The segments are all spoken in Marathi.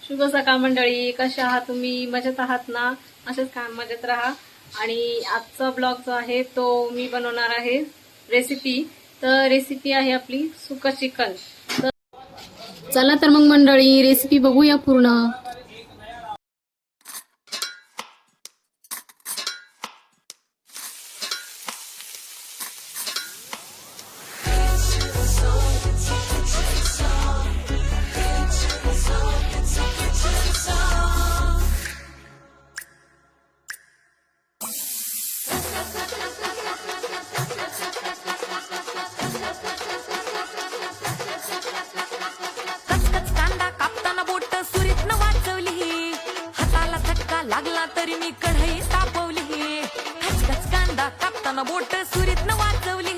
शुभ सकाळ मंडळी, कशा आहात तुम्ही? मजेत आहात ना? असेच काय मजेत राहा. आणि आजचा ब्लॉग जो आहे तो मी बनवणार आहे रेसिपी. तर रेसिपी आहे आपली सुकं चिकन. तर चला तर मग मंडळी रेसिपी बघूया पूर्ण. लागला तरी मी कढई तापवली, खचखच कांदा कापताना बोट सुरीत न वाचवली.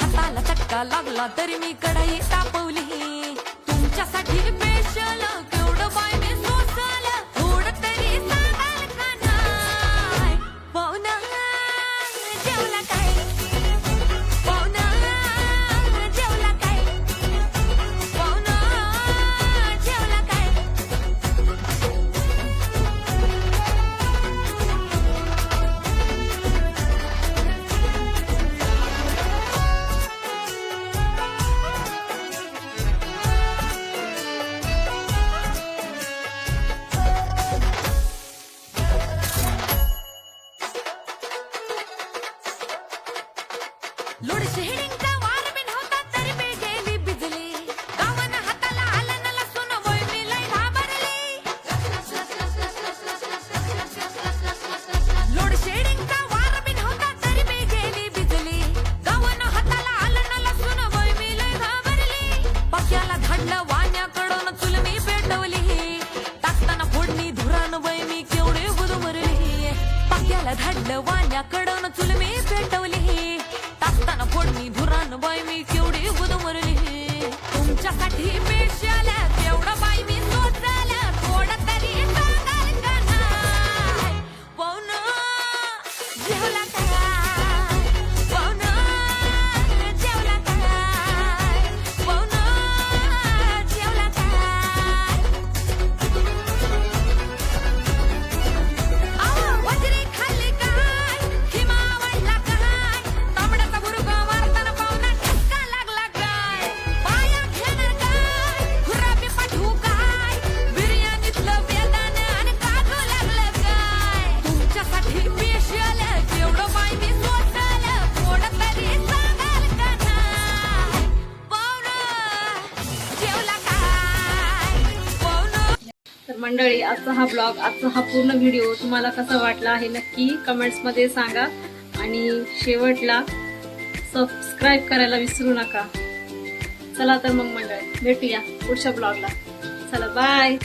हाताला चटका लागला तरी मी कढई तापवली. तुमच्यासाठी स्पेशल केवढं बाय मी सोसल, थोडं तरी सांगाल का नाय? पाहुणा जेवला काय? पाहुणा जेवला काय? पाहुणा जेवला काय? लोडशेडिंगचा वार बिन होता तरी मी गेली बिजली. गावानं हाताला आलं न लसूण वय मी लय घाबरली. लोडशेडिंगचा वार बिन होता तरी मी गेली बिजली. गावानं हाताला आलं न लसूण वय मी लय घाबरली. पक्याला धाडलं वाण्याकडून चूल मी पेटवली. टाकताना फोडणी धुरान वय मी केवढे गुदमरली. पक्याला धाडलं वाण्याकडून चूल मी पेटवली. टाकताना फोडणी धुरान बाई मी केवढी गुदमरली. तुमच्यासाठी स्पेशल केवढं बाई मी सोचल, थोडं तरी सांगाल का नाय? पाहुणा जेवला काय? पाहुणा जेवला काय? पाहुणा जेवला काय? वजरी खाल्ली काय? हिमावळला काय? तांबड्याचा बुरगा मारताना पाहुणा ठसका लागला काय? पाया घेणार काय? खुरापी पाठवू काय? बिर्याणीतलं बेदाणं आणि काजू लागलं काय? तुमच्यासाठी स्पेशल केवढं बाई मी सोचल, थोडं तरी सांगाल का नाय? पाहुणा जेवला काय? पाहुणा. तर मंडळी आजचा हा ब्लॉग, आजचा हा पूर्ण व्हिडिओ तुम्हाला कसा वाटला आहे नक्की कमेंट्समध्ये सांगा. आणि शेवटला सबस्क्राईब करायला विसरू नका. चला तर मग मंडळी भेटूया पुढच्या ब्लॉगला. चला बाय.